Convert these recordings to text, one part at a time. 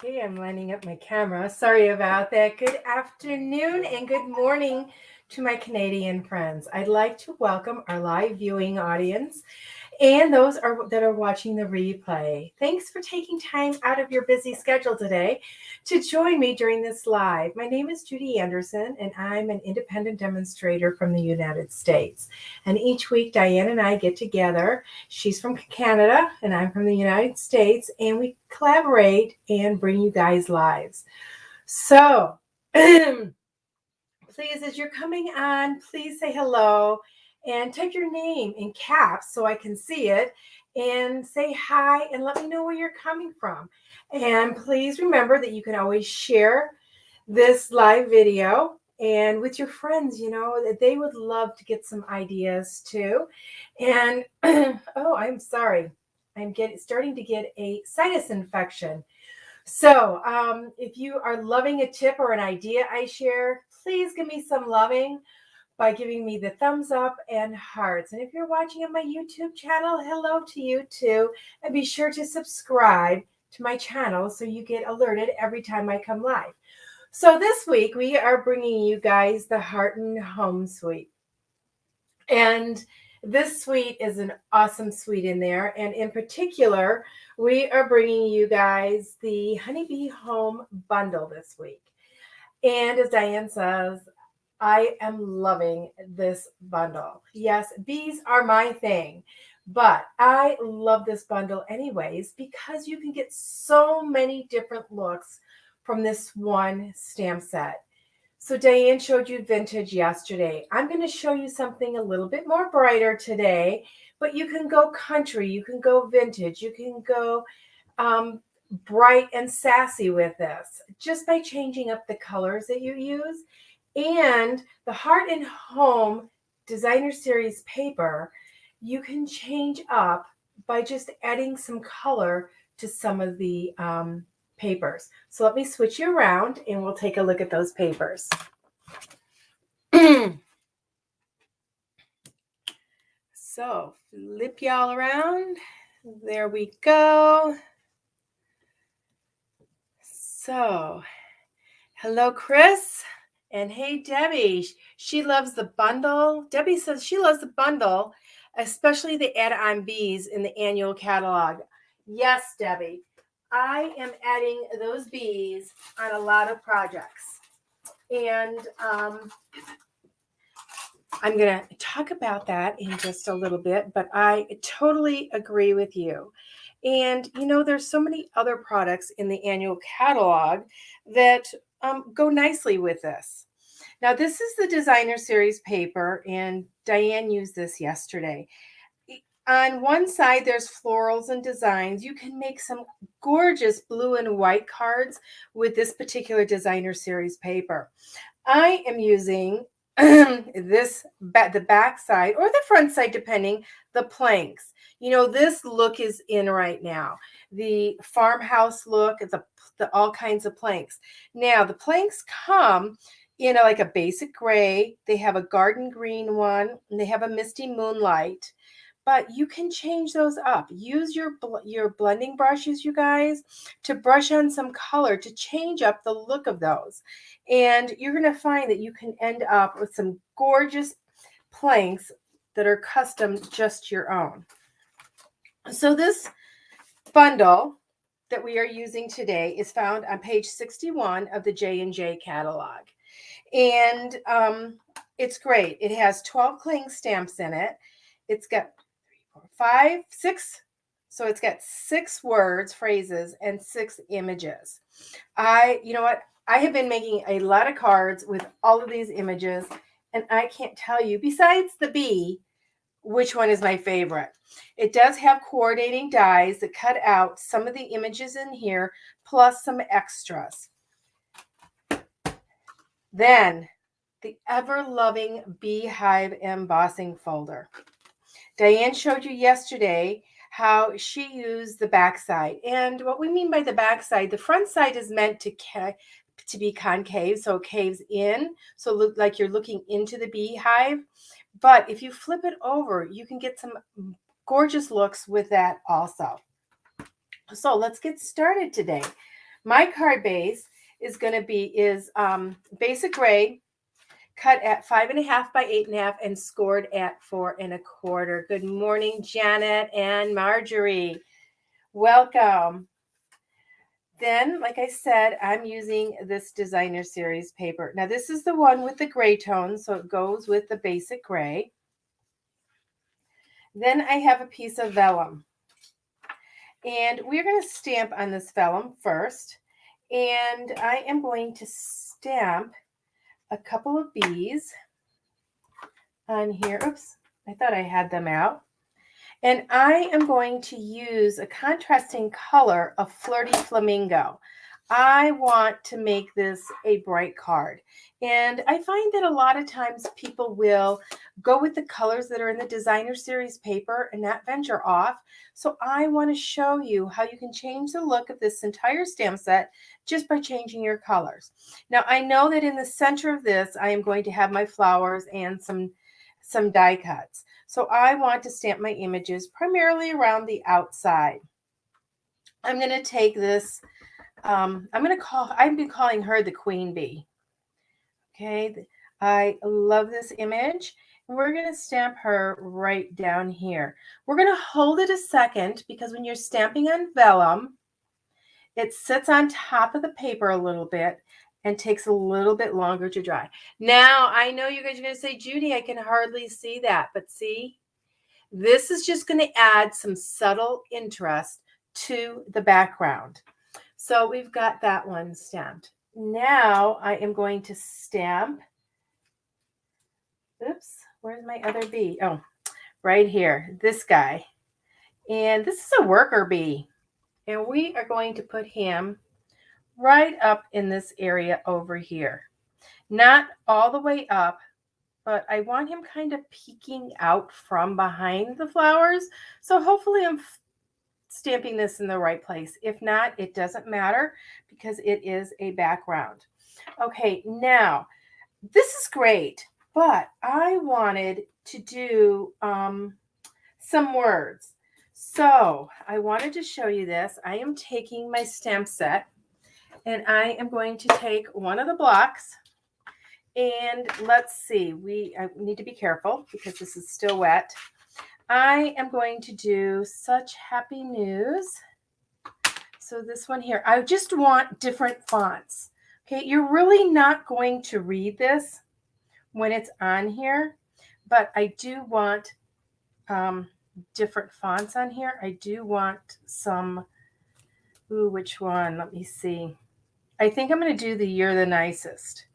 Okay, I'm lining up my camera. Sorry about that. Good afternoon and good morning to my Canadian friends. I'd like to welcome our live viewing audience and that are watching the replay. Thanks for taking time out of your busy schedule today to join me during this live. My name is Judy Anderson, and I'm an independent demonstrator from the United States. And each week, Diane and I get together. She's from Canada, and I'm from the United States, and we collaborate and bring you guys lives. So, please, as you're coming on, please say hello and type your name in caps so I can see it, and say hi and let me know where you're coming from. And please remember that you can always share this live video and with your friends, that they would love to get some ideas too. And oh, I'm sorry. I'm starting to get a sinus infection. So if you are loving a tip or an idea I share, please give me some loving by giving me the thumbs up and hearts. And if you're watching on my YouTube channel, hello to you too. And be sure to subscribe to my channel so you get alerted every time I come live. So this week we are bringing you guys the Hearten Home Suite. And this suite is an awesome suite in there. And in particular, we are bringing you guys the Honeybee Home Bundle this week. And as Diane says, I am loving this bundle. Yes, bees are my thing, but I love this bundle anyways because you can get so many different looks from this one stamp set. So Diane showed you vintage yesterday. I'm going to show you something a little bit more brighter today, but you can go country, you can go vintage, you can go bright and sassy with this just by changing up the colors that you use. And the Hearten Home Designer Series paper, you can change up by just adding some color to some of the papers. So let me switch you around and we'll take a look at those papers. So flip y'all around. There we go. So, hello, Chris. And hey, Debbie, she loves the bundle. Debbie says she loves the bundle, especially the add-on bees in the annual catalog. Yes, Debbie, I am adding those bees on a lot of projects. And I'm going to talk about that in just a little bit, but I totally agree with you. And, there's so many other products in the annual catalog that go nicely with this. Now, this is the Designer Series paper, and Diane used this yesterday. On one side, there's florals and designs. You can make some gorgeous blue and white cards with this particular Designer Series paper. I am using the back side or the front side, depending, the planks. This look is in right now. The farmhouse look, the all kinds of planks. Now, the planks come in like a basic gray. They have a garden green one, and they have a misty moonlight. But you can change those up. Use your blending brushes, you guys, to brush on some color to change up the look of those. And you're going to find that you can end up with some gorgeous planks that are custom just your own. So this bundle that we are using today is found on page 61 of the J&J catalog. And it's great. It has 12 cling stamps in it. It's got 5, 6. So it's got 6 words, phrases, and 6 images. You know what? I have been making a lot of cards with all of these images, and I can't tell you, besides the bee, which one is my favorite. It does have coordinating dies that cut out some of the images in here, plus some extras. Then the ever-loving Beehive embossing folder. Diane showed you yesterday how she used the backside. And what we mean by the backside, the front side is meant to be concave, so it caves in, so look like you're looking into the beehive. But if you flip it over, you can get some gorgeous looks with that also. So let's get started today. My card base is going to be basic gray, cut at 5.5 by 8.5 and scored at 4.25. Good morning, Janet and Marjorie. Welcome. Then, like I said, I'm using this designer series paper. Now, this is the one with the gray tone, so it goes with the basic gray. Then I have a piece of vellum. And we're going to stamp on this vellum first. And I am going to stamp a couple of bees on here. Oops, I thought I had them out. And I am going to use a contrasting color of Flirty Flamingo. I want to make this a bright card. And I find that a lot of times people will go with the colors that are in the designer series paper and not venture off. So I want to show you how you can change the look of this entire stamp set just by changing your colors. Now, I know that in the center of this, I am going to have my flowers and some die cuts. So I want to stamp my images primarily around the outside. I'm going to take this, I've been calling her the queen bee. Okay, I love this image. And we're going to stamp her right down here. We're going to hold it a second because when you're stamping on vellum, it sits on top of the paper a little bit and takes a little bit longer to dry. Now, I know you guys are going to say, Judy, I can hardly see that. But see, this is just going to add some subtle interest to the background. So we've got that one stamped. Now I am going to stamp. Oops, where's my other bee? Oh, right here, this guy. And this is a worker bee. And we are going to put him right up in this area over here. Not all the way up, but I want him kind of peeking out from behind the flowers. So hopefully I'm stamping this in the right place. If not, it doesn't matter because it is a background. Okay, now this is great, but I wanted to do some words. So I wanted to show you this. I am taking my stamp set and I am going to take one of the blocks. And let's see, I need to be careful because this is still wet. I am going to do Such Happy News. So this one here, I just want different fonts. Okay, you're really not going to read this when it's on here, but I do want different fonts on here. I do want some, which one? Let me see. I think I'm going to do the You're the Nicest.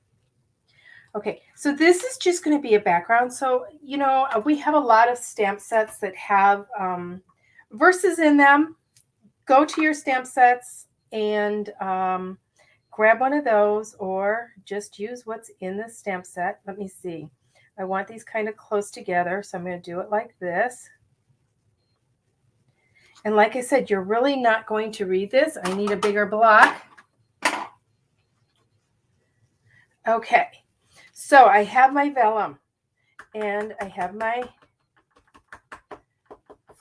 Okay, so this is just going to be a background. So, you know, we have a lot of stamp sets that have verses in them. Go to your stamp sets and grab one of those or just use what's in the stamp set. Let me see. I want these kind of close together, so I'm going to do it like this. And like I said, you're really not going to read this. I need a bigger block. Okay. So I have my vellum and I have my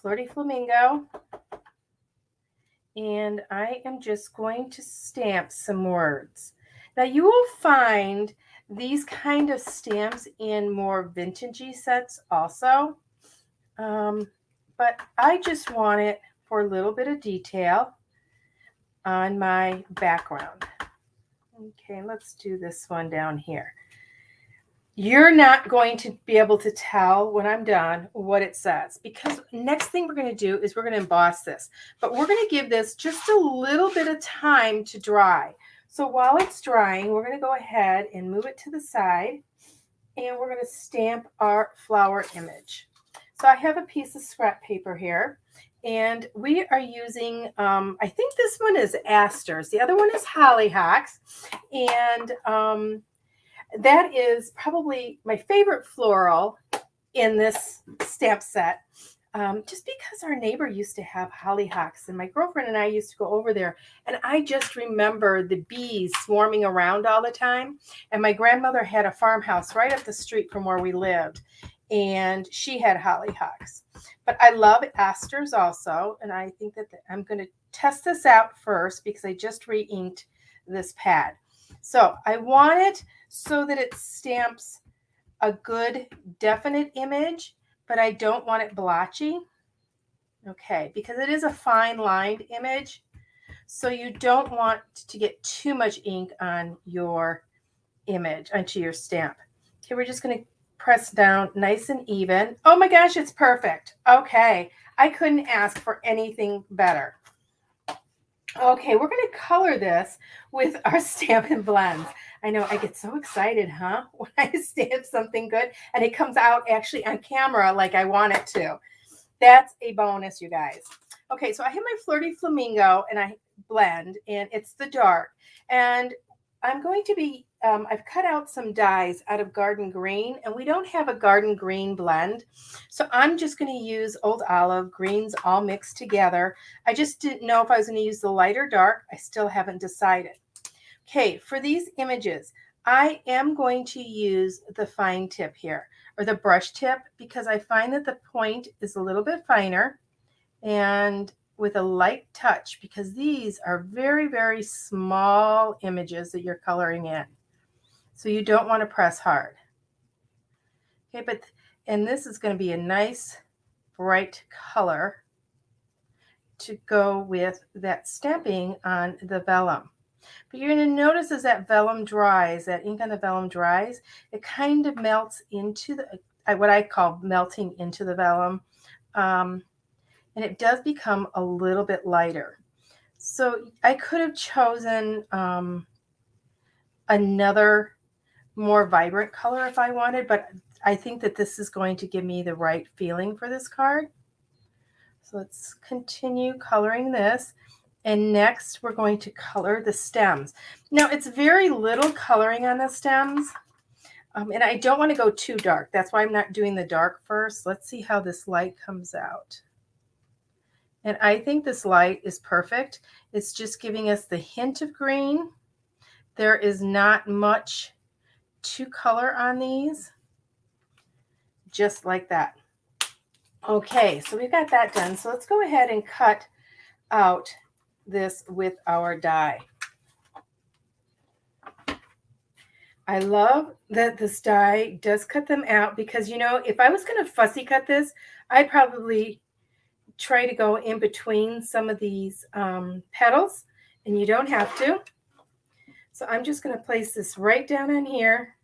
Flirty Flamingo and I am just going to stamp some words. Now you will find these kind of stamps in more vintagey sets also, but I just want it for a little bit of detail on my background. Okay, let's do this one down here. You're not going to be able to tell when I'm done what it says because next thing we're going to do is we're going to emboss this. But we're going to give this just a little bit of time to dry. So while it's drying, we're going to go ahead and move it to the side and we're going to stamp our flower image. So I have a piece of scrap paper here and we are using, I think this one is asters. The other one is hollyhocks. And that is probably my favorite floral in this stamp set, just because our neighbor used to have hollyhocks and my girlfriend and I used to go over there and I just remember the bees swarming around all the time. And my grandmother had a farmhouse right up the street from where we lived and she had hollyhocks. But I love asters also, and I think that I'm going to test this out first because I just re-inked this pad. So I want it so that it stamps a good definite image, but I don't want it blotchy. Okay, because it is a fine lined image. So you don't want to get too much ink on your image, onto your stamp. Okay, we're just going to press down nice and even. Oh my gosh, it's perfect. Okay, I couldn't ask for anything better. Okay, we're going to color this with our Stampin' Blends. I know I get so excited, huh? When I stamp something good and it comes out actually on camera like I want it to. That's a bonus, you guys. Okay, so I have my Flirty Flamingo and I blend, and it's the dark. And I'm going to be, I've cut out some dyes out of Garden Green, and we don't have a Garden Green blend. So I'm just going to use Old Olive, greens all mixed together. I just didn't know if I was going to use the light or dark. I still haven't decided. Okay, for these images, I am going to use the fine tip here, or the brush tip, because I find that the point is a little bit finer, and with a light touch, because these are very, very small images that you're coloring in. So you don't want to press hard. Okay, and this is going to be a nice bright color to go with that stamping on the vellum. But you're going to notice as that vellum dries, that ink on the vellum dries, it kind of melts into the, what I call melting into the vellum. And it does become a little bit lighter. So I could have chosen another more vibrant color if I wanted, but I think that this is going to give me the right feeling for this card. So let's continue coloring this. And next we're going to color the stems. Now it's very little coloring on the stems. And I don't want to go too dark. That's why I'm not doing the dark first. Let's see how this light comes out. And I think this light is perfect. It's just giving us the hint of green. There is not much to color on these. Just like that. Okay, so we've got that done. So let's go ahead and cut out this with our die. I love that this die does cut them out because, you know, if I was going to fussy cut this, I'd probably try to go in between some of these petals, and you don't have to. So I'm just going to place this right down in here.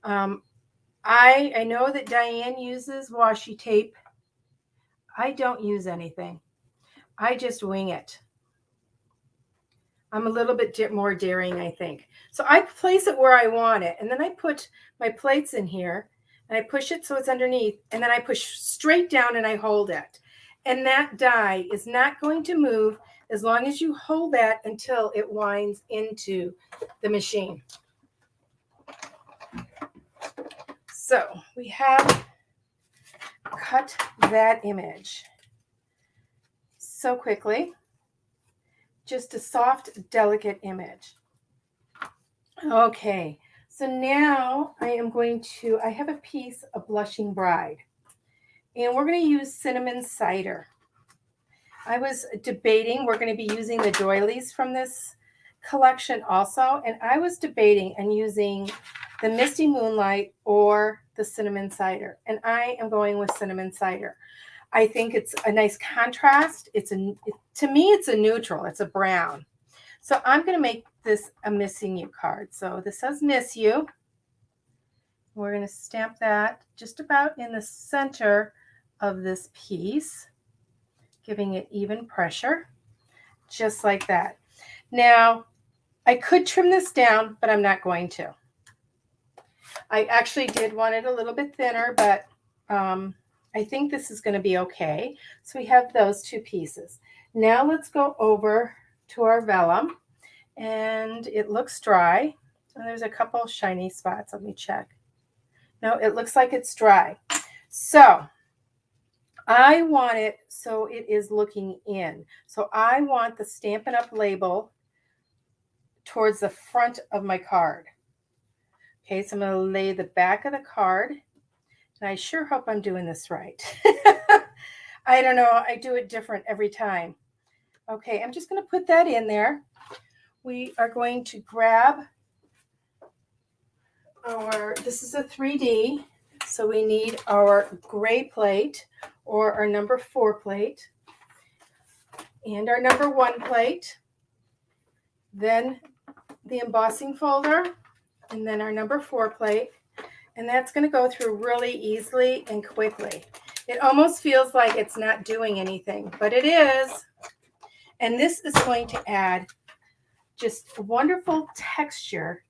I know that Diane uses washi tape. I don't use anything. I just wing it. I'm a little bit more daring, I think. So I place it where I want it, and then I put my plates in here, and I push it so it's underneath, and then I push straight down and I hold it. And that die is not going to move as long as you hold that until it winds into the machine. So we have cut that image so quickly. Just a soft, delicate image. Okay, so now I have a piece of Blushing Bride. And we're going to use cinnamon cider. I was debating, we're going to be using the doilies from this collection also. And I was debating and using the Misty Moonlight or the cinnamon cider. And I am going with cinnamon cider. I think it's a nice contrast. To me, it's a neutral. It's a brown. So I'm going to make this a Missing You card. So this says Miss You. We're going to stamp that just about in the center of this piece, giving it even pressure, just like that. Now, I could trim this down, but I'm not going to. I actually did want it a little bit thinner, but I think this is going to be okay. So we have those two pieces. Now let's go over to our vellum, and it looks dry. And there's a couple shiny spots. Let me check. No, it looks like it's dry. So I want it so it is looking in. So I want the Stampin' Up! Label towards the front of my card. Okay, so I'm going to lay the back of the card. And I sure hope I'm doing this right. I don't know. I do it different every time. Okay, I'm just going to put that in there. We are going to grab this is a 3D, so we need our gray plate or our number 4 plate and our number 1 plate, then the embossing folder, and then our number 4 plate, and that's going to go through really easily and quickly. It almost feels like it's not doing anything, but it is. And this is going to add just wonderful texture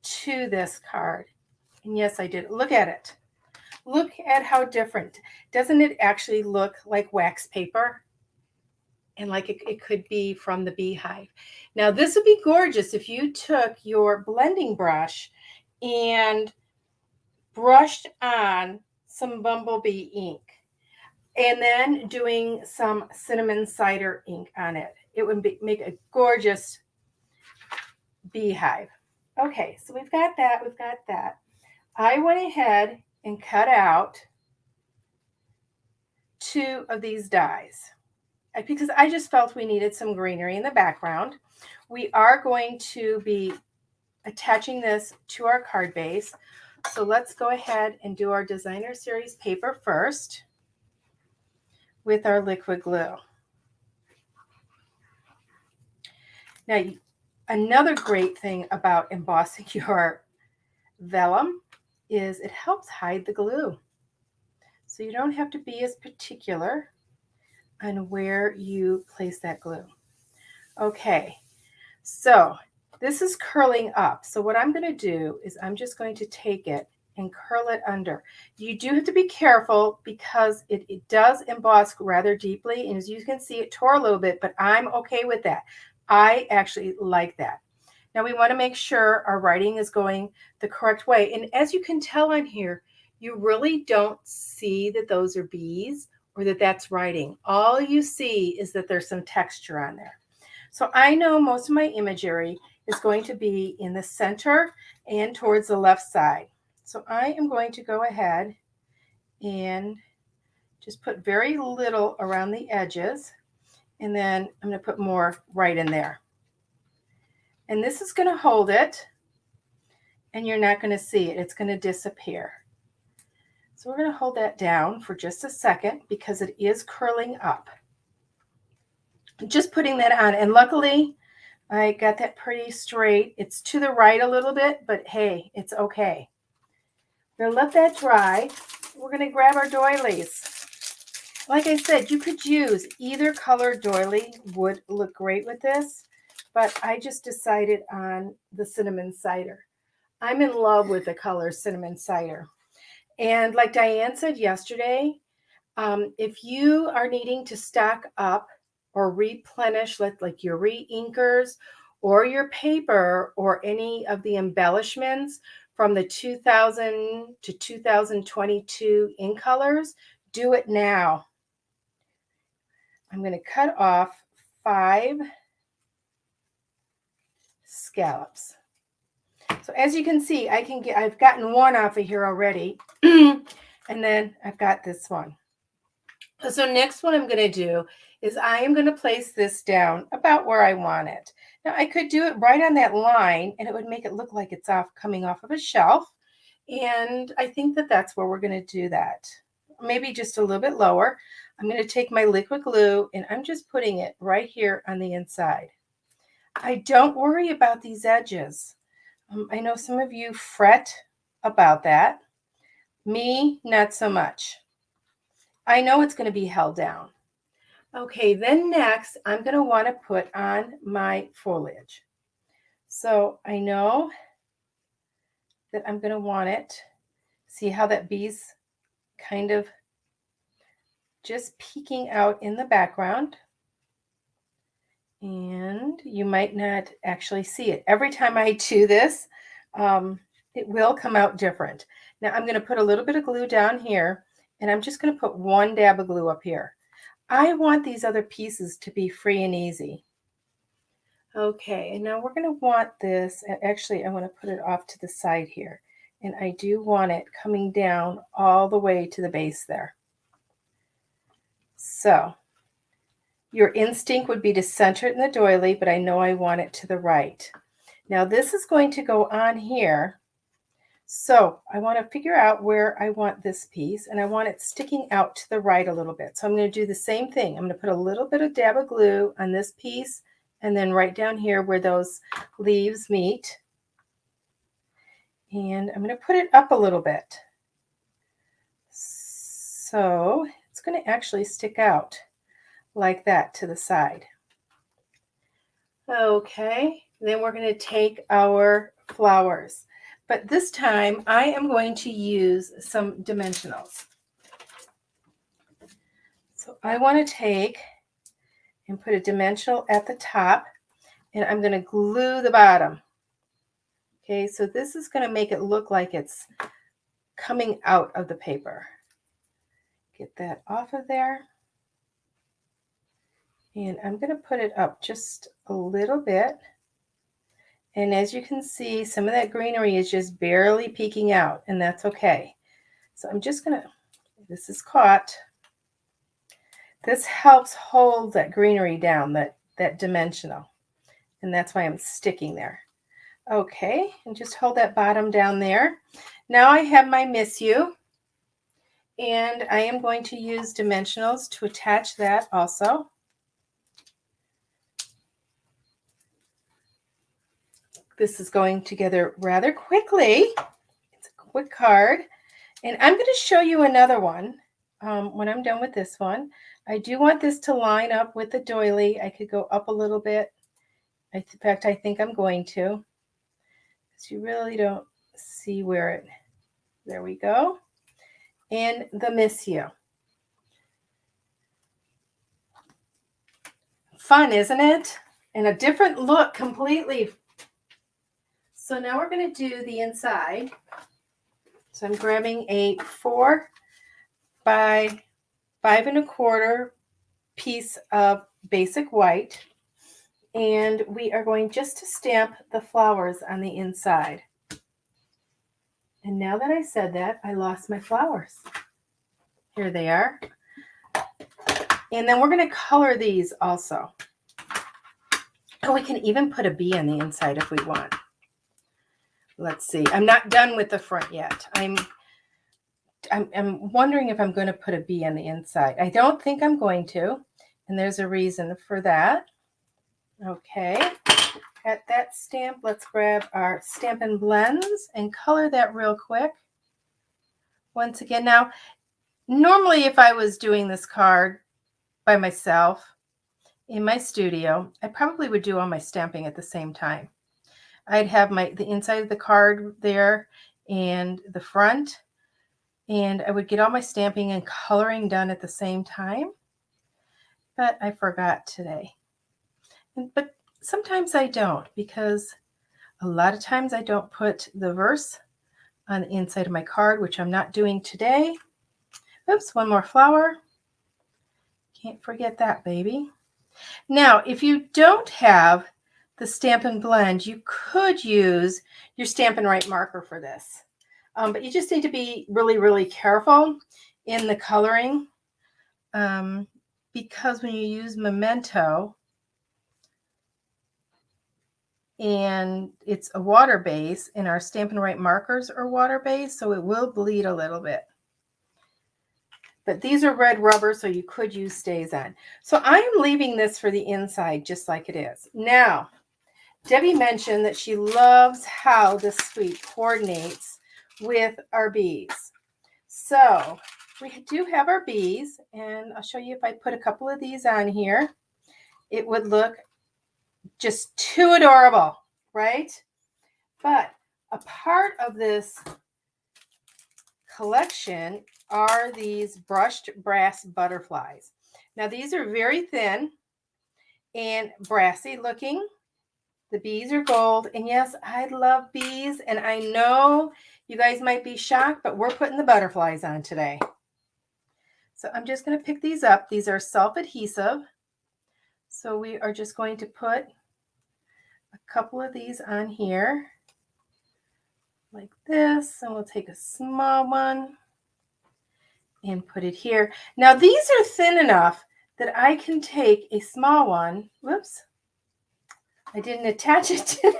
to this card. And yes, I did. Look at it. Look at how different. Doesn't it actually look like wax paper? And like it could be from the beehive. Now, this would be gorgeous if you took your blending brush and brushed on some bumblebee ink and then doing some cinnamon cider ink on it. It would make a gorgeous beehive. Okay, so we've got that. I went ahead and cut out 2 of these dies because I just felt we needed some greenery in the background. We are going to be attaching this to our card base. So let's go ahead and do our designer series paper first with our liquid glue. Now, another great thing about embossing your vellum is it helps hide the glue. So you don't have to be as particular on where you place that glue. Okay, so this is curling up. So what I'm going to do is I'm just going to take it and curl it under. You do have to be careful because it does emboss rather deeply. And as you can see, it tore a little bit, but I'm okay with that. I actually like that. Now we want to make sure our writing is going the correct way. And as you can tell on here, you really don't see that those are bees or that that's writing. All you see is that there's some texture on there. So I know most of my imagery is going to be in the center and towards the left side. So I am going to go ahead and just put very little around the edges. And then I'm going to put more right in there. And this is going to hold it. And you're not going to see it. It's going to disappear. So we're going to hold that down for just a second because it is curling up. Just putting that on. And luckily, I got that pretty straight. It's to the right a little bit, but hey, it's okay. We're going to let that dry. We're going to grab our doilies. Like I said, you could use either color doily, would look great with this, but I just decided on the cinnamon cider. I'm in love with the color cinnamon cider. And like Diane said yesterday, if you are needing to stock up or replenish like your re-inkers or your paper or any of the embellishments from the 2000 to 2022 ink colors, do it now. I'm going to cut off 5 scallops. So as you can see, I've gotten one off of here already. And then I've got this one. So next what I'm going to do is I am going to place this down about where I want it. Now I could do it right on that line and it would make it look like it's coming off of a shelf. And I think that that's where we're going to do that. Maybe just a little bit lower. I'm going to take my liquid glue and I'm just putting it right here on the inside. I don't worry about these edges. I know some of you fret about that. Me, not so much. I know it's going to be held down. Okay, then next, I'm going to want to put on my foliage. So I know that I'm going to want it. See how that bee's kind of just peeking out in the background. And you might not actually see it. Every time I do this, it will come out different. Now I'm going to put a little bit of glue down here, and I'm just going to put 1 dab of glue up here. I want these other pieces to be free and easy. Okay, and now we're going to want this, actually I want to put it off to the side here. And I do want it coming down all the way to the base there. So Your instinct would be to center it in the doily, but I know I want it to the right. Now this is going to go on here. So I want to figure out where I want this piece, and I want it sticking out to the right a little bit. So I'm going to do the same thing. I'm going to put a little bit of dab of glue on this piece, and then right down here where those leaves meet. And I'm going to put it up a little bit. So it's going to actually stick out like that to the side. Okay, then we're going to take our flowers. But this time I am going to use some dimensionals. So I want to take and put a dimensional at the top, and I'm going to glue the bottom. Okay, so this is going to make it look like it's coming out of the paper. Get that off of there. And I'm going to put it up just a little bit. And as you can see, some of that greenery is just barely peeking out, and that's okay. So I'm just going to, this is caught. This helps hold that greenery down, that dimensional. And that's why I'm sticking there. Okay, and just hold that bottom down there. Now I have my Miss You. And I am going to use dimensionals to attach that also. This is going together rather quickly. It's a quick card. And I'm going to show you another one when I'm done with this one. I do want this to line up with the doily. I could go up a little bit. In fact, I think I'm going to. Because you really don't see where it, there we go. And the Miss You. Fun, isn't it? And a different look completely. So now we're going to do the inside. So I'm grabbing a 4 by 5 1/4 piece of basic white. And we are going just to stamp the flowers on the inside. And now that I said that, I lost my flowers. Here they are. And then we're going to color these also. And we can even put a bee on the inside if we want. Let's see. I'm not done with the front yet. I'm wondering if I'm going to put a bee on the inside. I don't think I'm going to. And there's a reason for that. Okay. At that stamp, let's grab our Stampin' Blends and color that real quick. Once again, now, normally if I was doing this card by myself in my studio, I probably would do all my stamping at the same time. I'd have the inside of the card there and the front, and I would get all my stamping and coloring done at the same time, but I forgot today. But sometimes I don't, because a lot of times I don't put the verse on the inside of my card, which I'm not doing today. Oops, one more flower. Can't forget that, baby. Now, if you don't have the Stampin' Blend, you could use your Stampin' Right marker for this. But you just need to be really, really careful in the coloring because when you use Memento, and it's a water base, and our Stampin' Right markers are water based, so it will bleed a little bit. But these are red rubber, so you could use StazOn. So I am leaving this for the inside just like it is. Now, Debbie mentioned that she loves how this suite coordinates with our bees. So we do have our bees, and I'll show you if I put a couple of these on here. It would look just too adorable, right? But a part of this collection are these brushed brass butterflies. Now these are very thin and brassy looking. The bees are gold, and yes, I love bees, and I know you guys might be shocked, but we're putting the butterflies on today. So I'm just going to pick these up. These are self-adhesive. So we are just going to put a couple of these on here like this, and we'll take a small one and put it here. Now these are thin enough that I can take a small one. Whoops. I didn't attach it to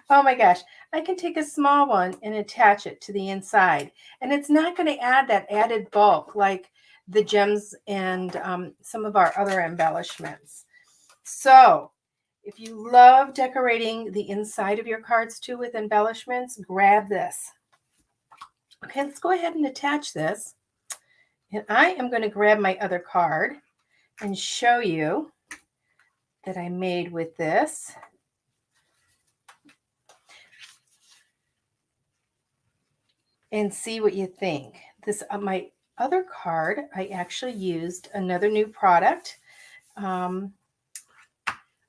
oh my gosh. I can take a small one and attach it to the inside. And it's not going to add that added bulk like the gems and some of our other embellishments. So if you love decorating the inside of your cards too with embellishments, grab this. Okay, let's go ahead and attach this. And I am going to grab my other card and show you that I made with this. And see what you think. This my other card, I actually used another new product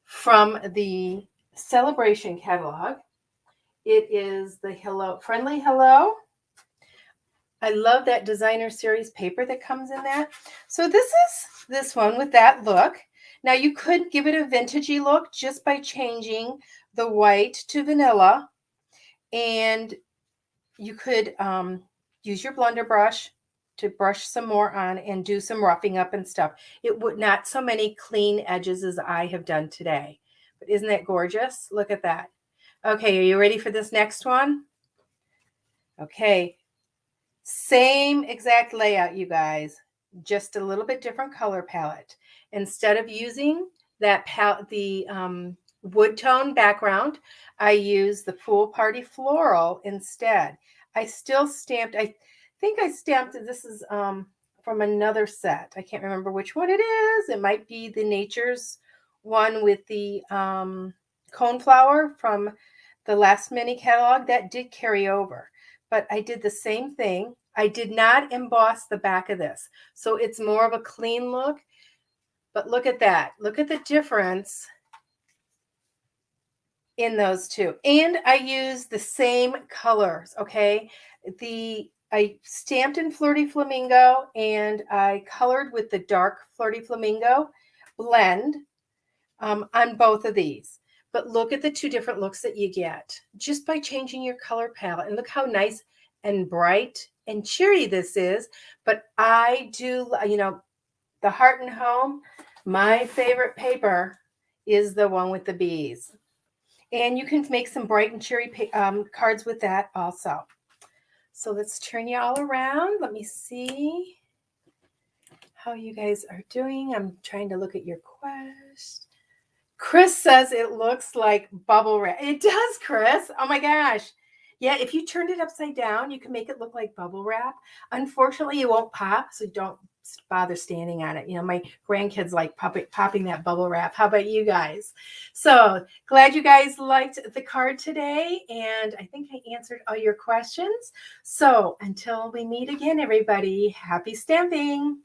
from the Celebration catalog. It is the Friendly Hello. I love that designer series paper that comes in that. So this is this one with that look. Now you could give it a vintagey look just by changing the white to vanilla, and you could use your blender brush to brush some more on and do some roughing up and stuff. It would not so many clean edges as I have done today. But isn't that gorgeous? Look at that. Okay, are you ready for this next one? Okay, same exact layout, you guys, just a little bit different color palette. Instead of using that the wood tone background, I use the Pool Party Floral instead. I still stamped, I think I stamped, this is from another set. I can't remember which one it is. It might be the Nature's one with the coneflower from the last mini catalog. That did carry over. But I did the same thing. I did not emboss the back of this. So it's more of a clean look. But look at that. Look at the difference in those two. And I used the same colors, okay? I stamped in Flirty Flamingo and I colored with the dark Flirty Flamingo blend on both of these. But look at the two different looks that you get just by changing your color palette. And look how nice and bright and cheery this is. But I do, you know, the Heart and Home, my favorite paper is the one with the bees. And you can make some bright and cheery cards with that also. So let's turn you all around. Let me see how you guys are doing. I'm trying to look at your quest. Chris says it looks like bubble wrap. It does, Chris. Oh my gosh. Yeah, if you turned it upside down, you can make it look like bubble wrap. Unfortunately, it won't pop, so don't bother standing on it. You know, my grandkids like popping that bubble wrap. How about you guys? So glad you guys liked the card today, and I think I answered all your questions. So until we meet again, everybody, happy stamping.